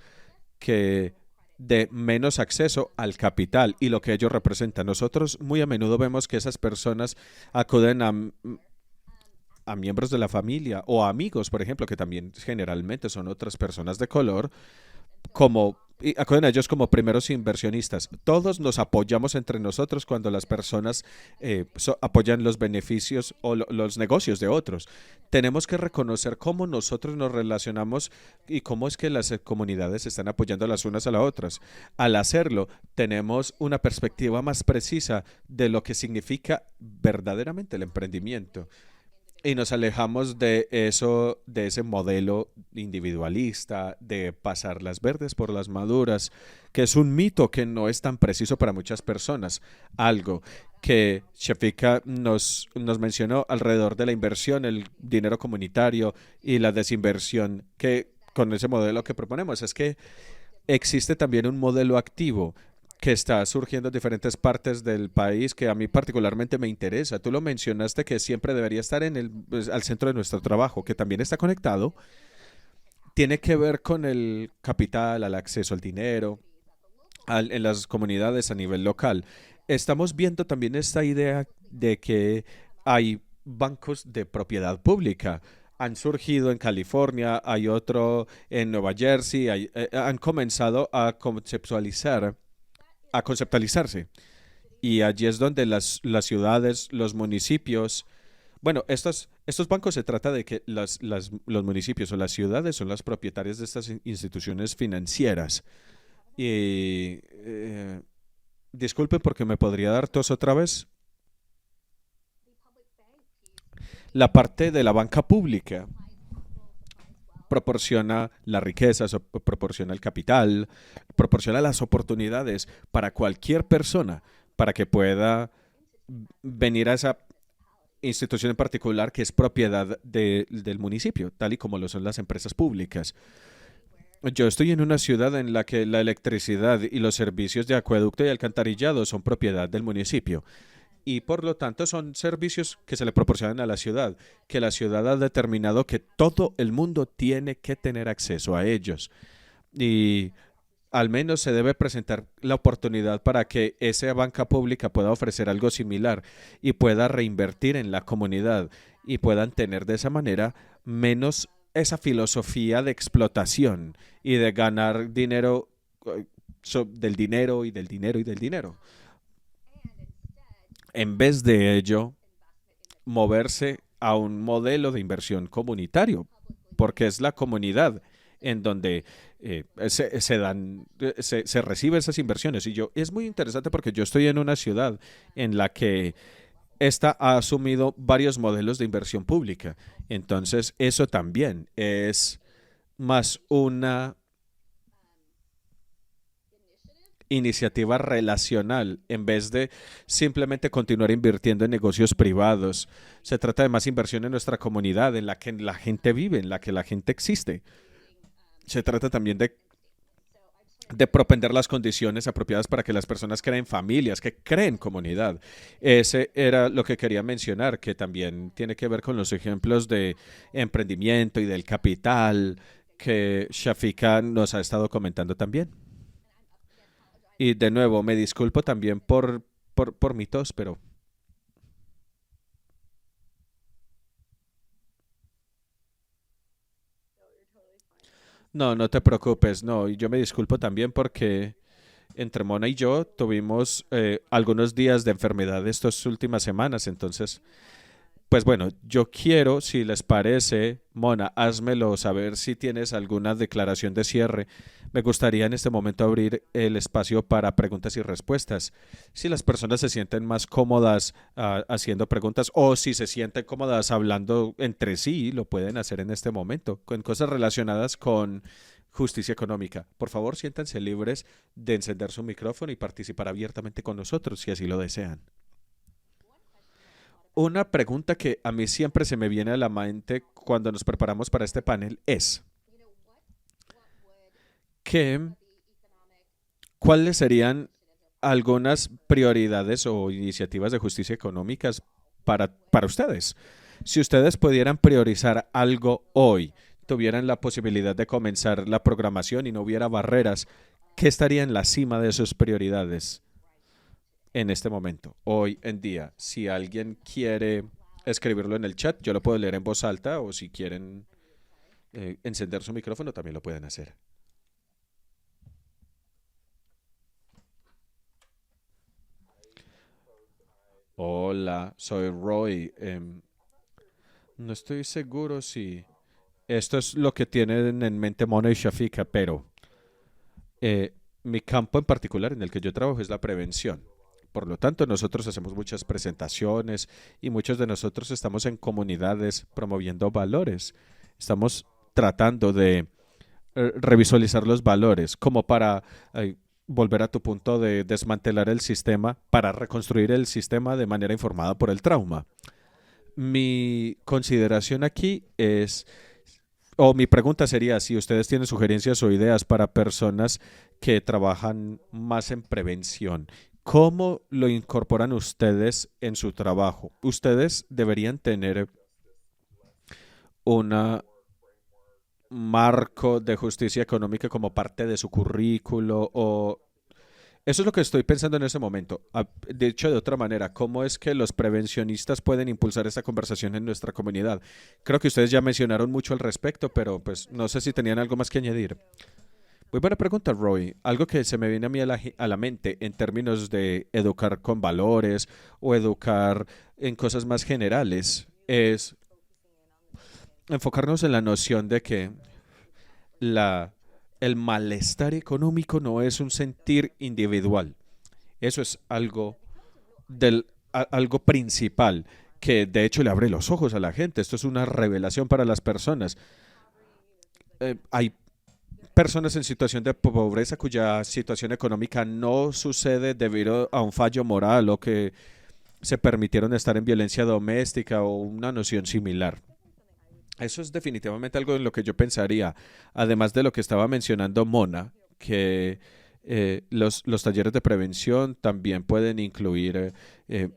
que de menos acceso al capital y lo que ello representa. Nosotros muy a menudo vemos que esas personas acuden a miembros de la familia o a amigos, por ejemplo, que también generalmente son otras personas de color, como y acuden a ellos como primeros inversionistas. Todos nos apoyamos entre nosotros cuando las personas apoyan los beneficios o los negocios de otros. Tenemos que reconocer cómo nosotros nos relacionamos y cómo es que las comunidades están apoyando las unas a las otras. Al hacerlo, tenemos una perspectiva más precisa de lo que significa verdaderamente el emprendimiento. Y nos alejamos de eso, de ese modelo individualista, de pasar las verdes por las maduras, que es un mito que no es tan preciso para muchas personas. Algo que Shafika nos mencionó alrededor de la inversión, el dinero comunitario y la desinversión, que con ese modelo que proponemos es que existe también un modelo activo que está surgiendo en diferentes partes del país que a mí particularmente me interesa. Tú lo mencionaste que siempre debería estar en pues, al centro de nuestro trabajo, que también está conectado. Tiene que ver con el capital, al acceso al dinero, en las comunidades a nivel local. Estamos viendo también esta idea de que hay bancos de propiedad pública. Han surgido en California, hay otro en Nueva Jersey, han comenzado a conceptualizarse. Y allí es donde las ciudades, los municipios, bueno, estos bancos se trata de que los municipios o las ciudades son las propietarias de estas instituciones financieras. Y disculpen porque me podría dar tos otra vez. La parte de la banca pública proporciona la riqueza, proporciona el capital, proporciona las oportunidades para cualquier persona para que pueda venir a esa institución en particular que es propiedad del municipio, tal y como lo son las empresas públicas. Yo estoy en una ciudad en la que la electricidad y los servicios de acueducto y alcantarillado son propiedad del municipio y por lo tanto son servicios que se le proporcionan a la ciudad, que la ciudad ha determinado que todo el mundo tiene que tener acceso a ellos. Y al menos se debe presentar la oportunidad para que esa banca pública pueda ofrecer algo similar y pueda reinvertir en la comunidad y puedan tener de esa manera menos esa filosofía de explotación y de ganar dinero del dinero y del dinero y del dinero. En vez de ello, moverse a un modelo de inversión comunitario, porque es la comunidad en donde se reciben esas inversiones. Y yo, es muy interesante porque yo estoy en una ciudad en la que esta ha asumido varios modelos de inversión pública. Entonces, eso también es más una iniciativa relacional en vez de simplemente continuar invirtiendo en negocios privados. Se trata de más inversión en nuestra comunidad, en la que la gente vive, en la que la gente existe. Se trata también de propender las condiciones apropiadas para que las personas creen familias, que creen comunidad. Ese era lo que quería mencionar, que también tiene que ver con los ejemplos de emprendimiento y del capital que Shafika nos ha estado comentando también. Y de nuevo, me disculpo también por mi tos, pero no, no te preocupes, no, y yo me disculpo también porque Entre Mona y yo tuvimos algunos días de enfermedad estas últimas semanas, entonces pues bueno, yo quiero, si les parece, Mona, házmelo saber si tienes alguna declaración de cierre. Me gustaría en este momento abrir el espacio para preguntas y respuestas. Si las personas se sienten más cómodas haciendo preguntas o si se sienten cómodas hablando entre sí, lo pueden hacer en este momento, con cosas relacionadas con justicia económica. Por favor, siéntanse libres de encender su micrófono y participar abiertamente con nosotros si así lo desean. Una pregunta que a mí siempre se me viene a la mente cuando nos preparamos para este panel es, ¿qué, ¿cuáles serían algunas prioridades o iniciativas de justicia económicas para ustedes? Si ustedes pudieran priorizar algo hoy, tuvieran la posibilidad de comenzar la programación y no hubiera barreras, ¿qué estaría en la cima de sus prioridades en este momento, hoy en día? Si alguien quiere escribirlo en el chat, yo lo puedo leer en voz alta o si quieren encender su micrófono, también lo pueden hacer. Hola, soy Roy. No estoy seguro si esto es lo que tienen en mente Mona y Shafika, pero mi campo en particular en el que yo trabajo es la prevención. Por lo tanto, nosotros hacemos muchas presentaciones y muchos de nosotros estamos en comunidades promoviendo valores. Estamos tratando de revisualizar los valores como para volver a tu punto de desmantelar el sistema para reconstruir el sistema de manera informada por el trauma. Mi consideración aquí es, o mi pregunta sería si ustedes tienen sugerencias o ideas para personas que trabajan más en prevención. ¿Cómo lo incorporan ustedes en su trabajo? Ustedes deberían tener un marco de justicia económica como parte de su currículo o eso es lo que estoy pensando en ese momento. Dicho de otra manera, ¿cómo es que los prevencionistas pueden impulsar esta conversación en nuestra comunidad? Creo que ustedes ya mencionaron mucho al respecto, pero pues no sé si tenían algo más que añadir. Muy buena pregunta, Roy. Algo que se me viene a mí a la mente en términos de educar con valores o educar en cosas más generales es enfocarnos en la noción de que la, el malestar económico no es un sentir individual. Eso es algo principal que de hecho le abre los ojos a la gente. Esto es una revelación para las personas. Hay personas en situación de pobreza cuya situación económica no sucede debido a un fallo moral o que se permitieron estar en violencia doméstica o una noción similar. Eso es definitivamente algo en lo que yo pensaría, además de lo que estaba mencionando Mona, que los talleres de prevención también pueden incluir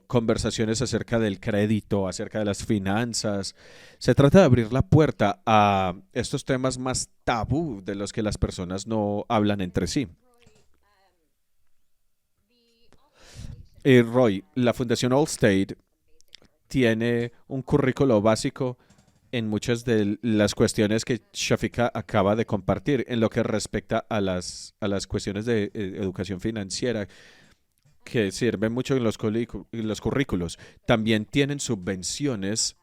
conversaciones acerca del crédito, acerca de las finanzas. Se trata de abrir la puerta a estos temas más tabú de los que las personas no hablan entre sí. Roy, la Fundación Allstate tiene un currículo básico en muchas de las cuestiones que Shafika acaba de compartir en lo que respecta a las cuestiones de educación financiera que sirven mucho en en los currículos. También tienen subvenciones,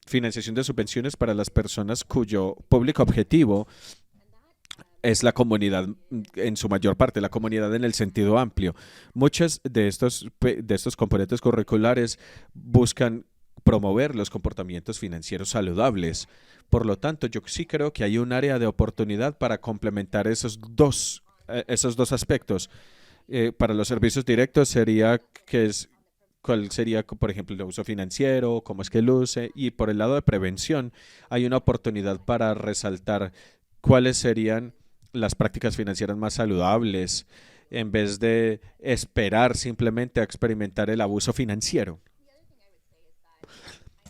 financiación de subvenciones para las personas cuyo público objetivo es la comunidad en su mayor parte, la comunidad en el sentido amplio. Muchos de estos componentes curriculares buscan promover los comportamientos financieros saludables. Por lo tanto, yo sí creo que hay un área de oportunidad para complementar esos dos aspectos. Para los servicios directos sería cuál sería, por ejemplo, el uso financiero, cómo es que luce, y por el lado de prevención hay una oportunidad para resaltar cuáles serían las prácticas financieras más saludables en vez de esperar simplemente a experimentar el abuso financiero.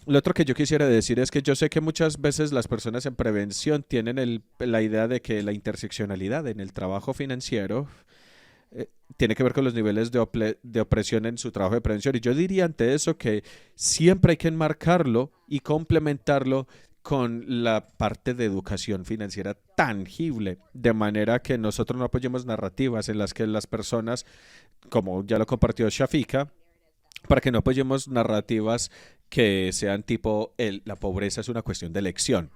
Lo otro que yo quisiera decir es que yo sé que muchas veces las personas en prevención tienen la idea de que la interseccionalidad en el trabajo financiero tiene que ver con los niveles de opresión en su trabajo de prevención. Y yo diría ante eso que siempre hay que enmarcarlo y complementarlo con la parte de educación financiera tangible, de manera que nosotros no apoyemos narrativas en las que las personas, como ya lo compartió Shafika, para que no apoyemos narrativas que sean tipo la pobreza es una cuestión de elección.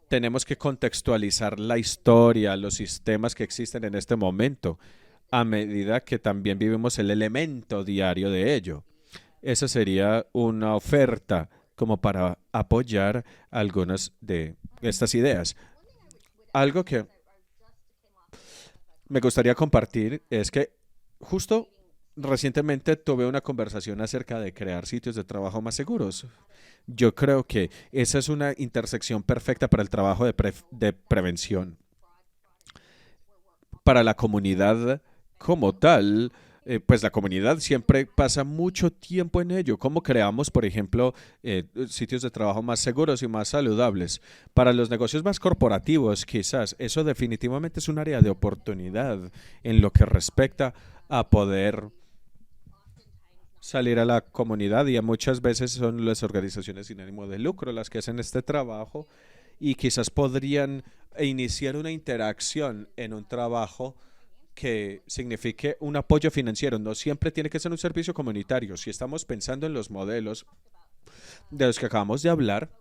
Tenemos que contextualizar la historia, los sistemas que existen en este momento, a medida que también vivimos el elemento diario de ello. Esa sería una oferta como para apoyar algunas de estas ideas. Algo que me gustaría compartir es que justo recientemente tuve una conversación acerca de crear sitios de trabajo más seguros. Yo creo que esa es una intersección perfecta para el trabajo de prevención. Para la comunidad como tal, pues la comunidad siempre pasa mucho tiempo en ello. ¿Cómo creamos, por ejemplo, sitios de trabajo más seguros y más saludables? Para los negocios más corporativos, quizás, eso definitivamente es un área de oportunidad en lo que respecta a poder salir a la comunidad y muchas veces son las organizaciones sin ánimo de lucro las que hacen este trabajo y quizás podrían iniciar una interacción en un trabajo que signifique un apoyo financiero. No siempre tiene que ser un servicio comunitario. Si estamos pensando en los modelos de los que acabamos de hablar,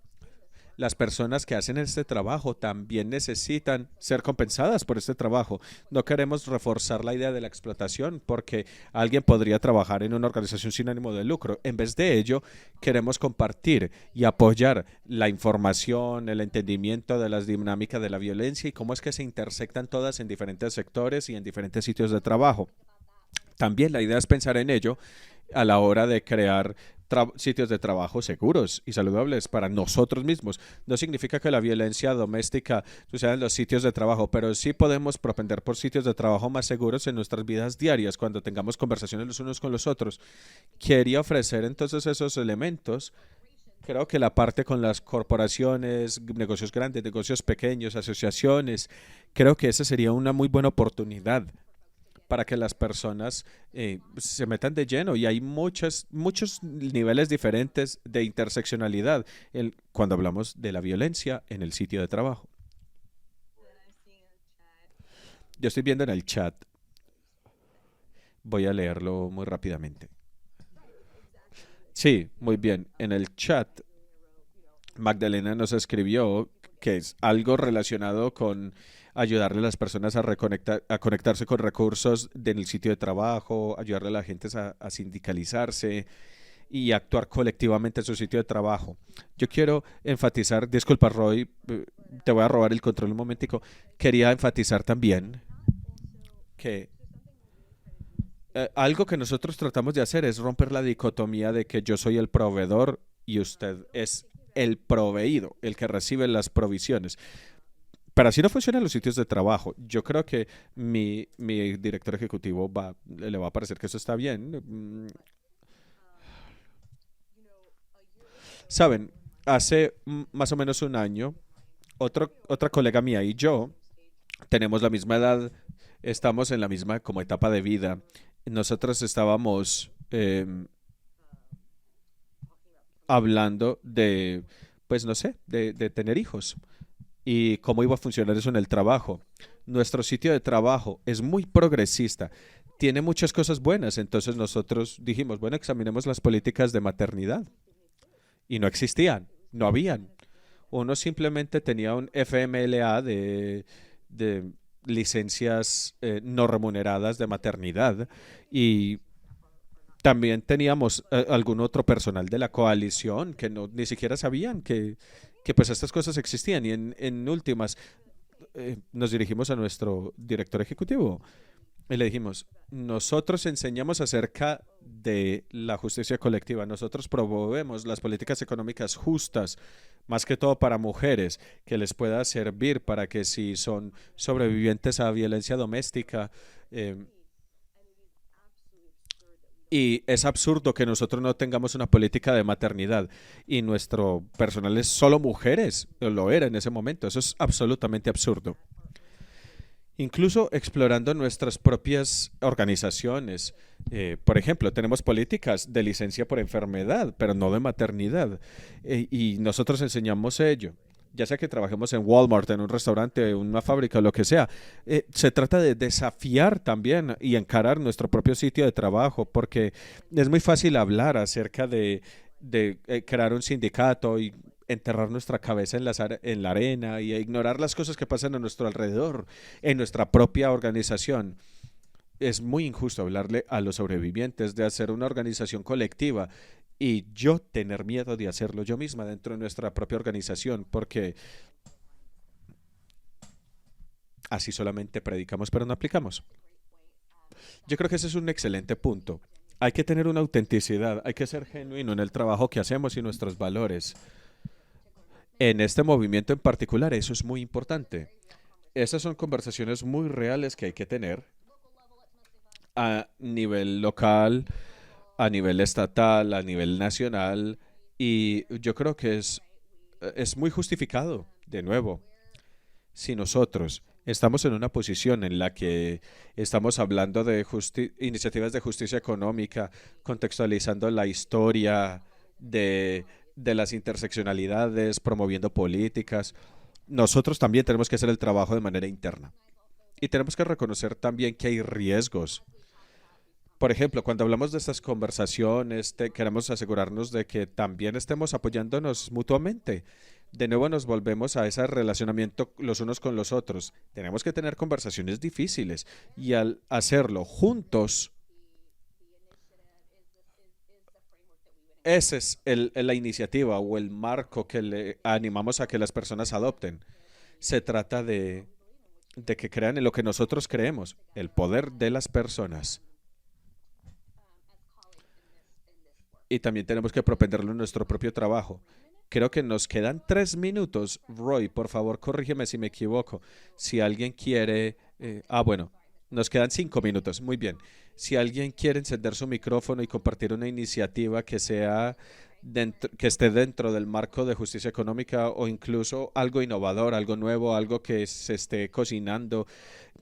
las personas que hacen este trabajo también necesitan ser compensadas por este trabajo. No queremos reforzar la idea de la explotación porque alguien podría trabajar en una organización sin ánimo de lucro. En vez de ello, queremos compartir y apoyar la información, el entendimiento de las dinámicas de la violencia y cómo es que se intersectan todas en diferentes sectores y en diferentes sitios de trabajo. También la idea es pensar en ello a la hora de crear sitios de trabajo seguros y saludables para nosotros mismos. No significa que la violencia doméstica suceda en los sitios de trabajo, pero sí podemos propender por sitios de trabajo más seguros en nuestras vidas diarias cuando tengamos conversaciones los unos con los otros. Quería ofrecer entonces esos elementos. Creo que la parte con las corporaciones, negocios grandes, negocios pequeños, asociaciones, creo que esa sería una muy buena oportunidad para que las personas se metan de lleno y hay muchos niveles diferentes de interseccionalidad cuando hablamos de la violencia en el sitio de trabajo. Yo estoy viendo en el chat, voy a leerlo muy rápidamente. Sí, muy bien. En el chat, Magdalena nos escribió que es algo relacionado con ayudarle a las personas a conectarse con recursos del sitio de trabajo, ayudarle a la gente a sindicalizarse y actuar colectivamente en su sitio de trabajo. Yo quiero enfatizar, disculpa Roy, te voy a robar el control un momentico, quería enfatizar también que algo que nosotros tratamos de hacer es romper la dicotomía de que yo soy el proveedor y usted es el proveído, el que recibe las provisiones. Pero así no funcionan los sitios de trabajo. Yo creo que mi director ejecutivo le va a parecer que eso está bien. Saben, hace más o menos un año, otra colega mía y yo tenemos la misma edad, estamos en la misma como etapa de vida. Nosotros estábamos hablando de, pues no sé, de tener hijos y cómo iba a funcionar eso en el trabajo. Nuestro sitio de trabajo es muy progresista, tiene muchas cosas buenas, entonces nosotros dijimos, bueno, examinemos las políticas de maternidad. Y no existían, no habían. Uno simplemente tenía un FMLA de licencias no remuneradas de maternidad y también teníamos algún otro personal de la coalición que ni siquiera sabían que pues estas cosas existían y en últimas nos dirigimos a nuestro director ejecutivo y le dijimos, nosotros enseñamos acerca de la justicia colectiva, nosotros promovemos las políticas económicas justas, más que todo para mujeres, que les pueda servir para que si son sobrevivientes a violencia doméstica, y es absurdo que nosotros no tengamos una política de maternidad y nuestro personal es solo mujeres, lo era en ese momento, eso es absolutamente absurdo. incluso explorando nuestras propias organizaciones. Por ejemplo, tenemos políticas de licencia por enfermedad, pero no de maternidad. Y nosotros enseñamos ello. Ya sea que trabajemos en Walmart, en un restaurante, en una fábrica, o lo que sea, se trata de desafiar también y encarar nuestro propio sitio de trabajo, porque es muy fácil hablar acerca de crear un sindicato y enterrar nuestra cabeza en la arena y ignorar las cosas que pasan a nuestro alrededor, en nuestra propia organización. Es muy injusto hablarle a los sobrevivientes de hacer una organización colectiva y yo tener miedo de hacerlo yo misma dentro de nuestra propia organización, porque así solamente predicamos pero no aplicamos. Yo creo que ese es un excelente punto. Hay que tener una autenticidad, hay que ser genuino en el trabajo que hacemos y nuestros valores. En este movimiento en particular, eso es muy importante. Esas son conversaciones muy reales que hay que tener a nivel local, a nivel estatal, a nivel nacional, y yo creo que es muy justificado, de nuevo, si nosotros estamos en una posición en la que estamos hablando de iniciativas de justicia económica, contextualizando la historia de las interseccionalidades, promoviendo políticas, nosotros también tenemos que hacer el trabajo de manera interna. Y tenemos que reconocer también que hay riesgos. Por ejemplo, cuando hablamos de estas conversaciones, queremos asegurarnos de que también estemos apoyándonos mutuamente. De nuevo nos volvemos a ese relacionamiento los unos con los otros. Tenemos que tener conversaciones difíciles y al hacerlo juntos, esa es la iniciativa o el marco que le animamos a que las personas adopten. Se trata de que crean en lo que nosotros creemos, el poder de las personas. Y también tenemos que propenderlo en nuestro propio trabajo. Creo que nos quedan 3 minutos. Roy, por favor, corrígeme si me equivoco. Si alguien quiere... bueno, nos quedan 5 minutos. Muy bien. Si alguien quiere encender su micrófono y compartir una iniciativa que sea que esté dentro del marco de justicia económica o incluso algo innovador, algo nuevo, algo que se esté cocinando,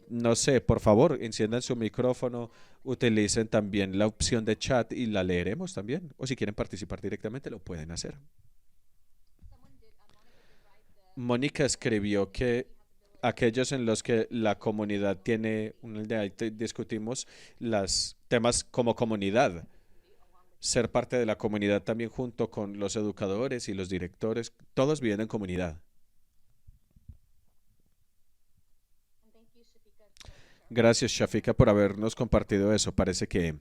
no sé, por favor, enciendan su micrófono, utilicen también la opción de chat y la leeremos también. O si quieren participar directamente, lo pueden hacer. Mónica escribió que aquellos en los que la comunidad tiene, ahí discutimos los temas como comunidad, ser parte de la comunidad también junto con los educadores y los directores, todos viven en comunidad. Gracias, Shafika, por habernos compartido eso. Parece que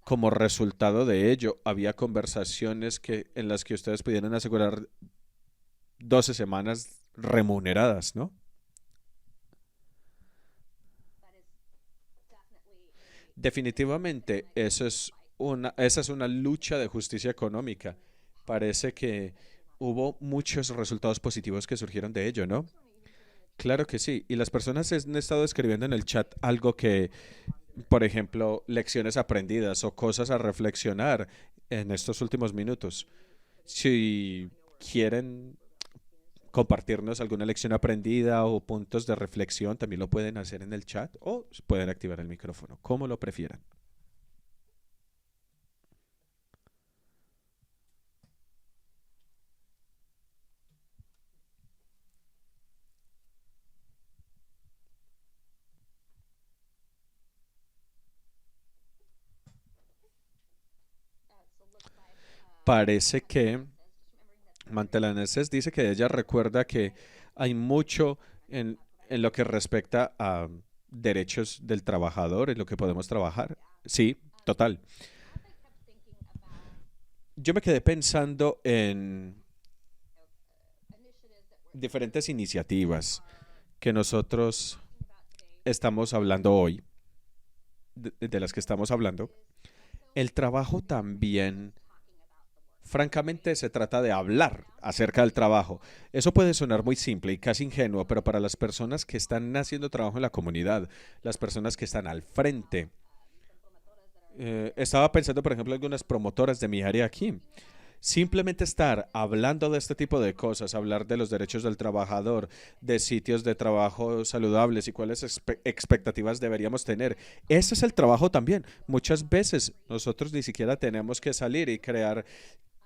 como resultado de ello había conversaciones en las que ustedes pudieran asegurar 12 semanas remuneradas, ¿no? Definitivamente, esa es una lucha de justicia económica. Parece que hubo muchos resultados positivos que surgieron de ello, ¿no? Claro que sí. Y las personas han estado escribiendo en el chat algo que, por ejemplo, lecciones aprendidas o cosas a reflexionar en estos últimos minutos. Si quieren compartirnos alguna lección aprendida o puntos de reflexión, también lo pueden hacer en el chat o pueden activar el micrófono, como lo prefieran. Parece que Mantelaneses dice que ella recuerda que hay mucho en lo que respecta a derechos del trabajador, en lo que podemos trabajar. Sí, total. Yo me quedé pensando en diferentes iniciativas que nosotros estamos hablando hoy, de las que estamos hablando. El trabajo también, francamente, se trata de hablar acerca del trabajo. Eso puede sonar muy simple y casi ingenuo, pero para las personas que están haciendo trabajo en la comunidad, las personas que están al frente, estaba pensando, por ejemplo, en algunas promotoras de mi área aquí. Simplemente estar hablando de este tipo de cosas, hablar de los derechos del trabajador, de sitios de trabajo saludables y cuáles expectativas deberíamos tener. Ese es el trabajo también. Muchas veces nosotros ni siquiera tenemos que salir y crear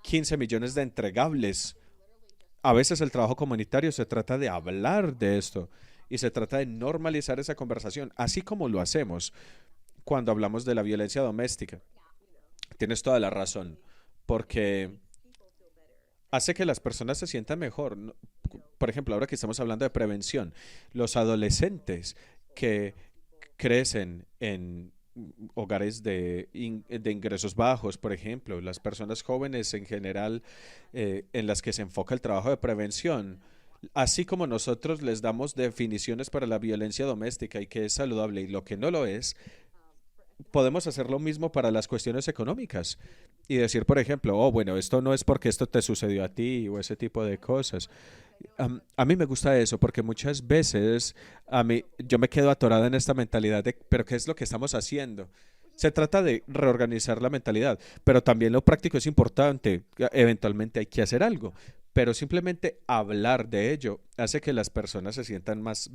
15 millones de entregables. A veces el trabajo comunitario se trata de hablar de esto y se trata de normalizar esa conversación, así como lo hacemos cuando hablamos de la violencia doméstica. Tienes toda la razón, porque hace que las personas se sientan mejor. Por ejemplo, ahora que estamos hablando de prevención, los adolescentes que crecen en hogares de ingresos bajos, por ejemplo, las personas jóvenes en general en las que se enfoca el trabajo de prevención, así como nosotros les damos definiciones para la violencia doméstica y que es saludable y lo que no lo es, podemos hacer lo mismo para las cuestiones económicas y decir, por ejemplo, oh, bueno, esto no es porque esto te sucedió a ti o ese tipo de cosas. A mí me gusta eso porque muchas veces yo me quedo atorada en esta mentalidad de, pero ¿qué es lo que estamos haciendo? Se trata de reorganizar la mentalidad, pero también lo práctico es importante. Eventualmente hay que hacer algo, pero simplemente hablar de ello hace que las personas se sientan más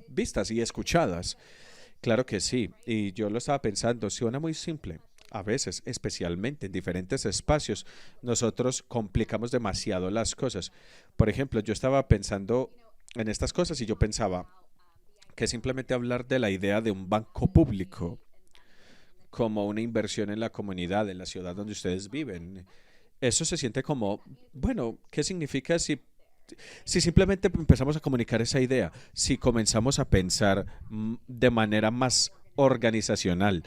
vistas y escuchadas. Claro que sí, y yo lo estaba pensando, suena muy simple. A veces, especialmente en diferentes espacios, nosotros complicamos demasiado las cosas. Por ejemplo, yo estaba pensando en estas cosas y yo pensaba que simplemente hablar de la idea de un banco público como una inversión en la comunidad, en la ciudad donde ustedes viven, eso se siente como, bueno, ¿qué significa si simplemente empezamos a comunicar esa idea, si comenzamos a pensar de manera más organizacional,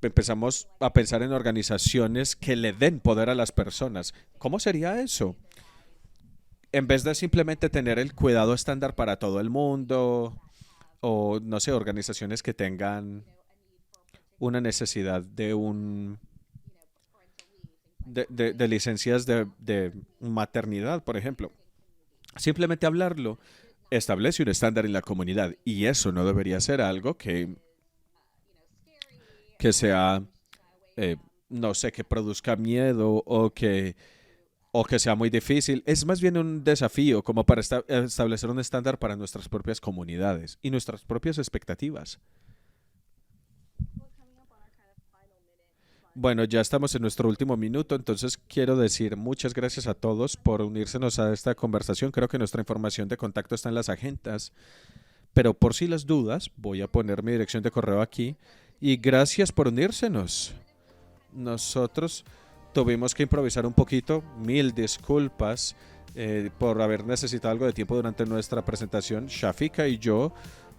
empezamos a pensar en organizaciones que le den poder a las personas, ¿cómo sería eso? En vez de simplemente tener el cuidado estándar para todo el mundo, o no sé, organizaciones que tengan una necesidad de licencias de maternidad, por ejemplo. Simplemente hablarlo establece un estándar en la comunidad y eso no debería ser algo que sea, eh, no sé, que produzca miedo o que sea muy difícil. Es más bien un desafío como para establecer un estándar para nuestras propias comunidades y nuestras propias expectativas. Bueno, ya estamos en nuestro último minuto, entonces quiero decir muchas gracias a todos por unírsenos a esta conversación. Creo que nuestra información de contacto está en las agendas, pero por si las dudas, voy a poner mi dirección de correo aquí. Y gracias por unírsenos. Nosotros tuvimos que improvisar un poquito, mil disculpas por haber necesitado algo de tiempo durante nuestra presentación. Shafika y yo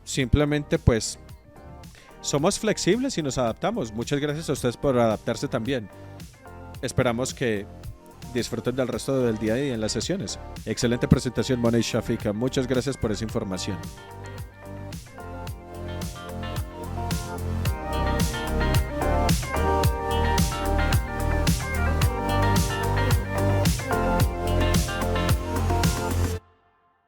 simplemente pues somos flexibles y nos adaptamos. Muchas gracias a ustedes por adaptarse también. Esperamos que disfruten del resto del día y en las sesiones. Excelente presentación, Mona y Shafika. Muchas gracias por esa información.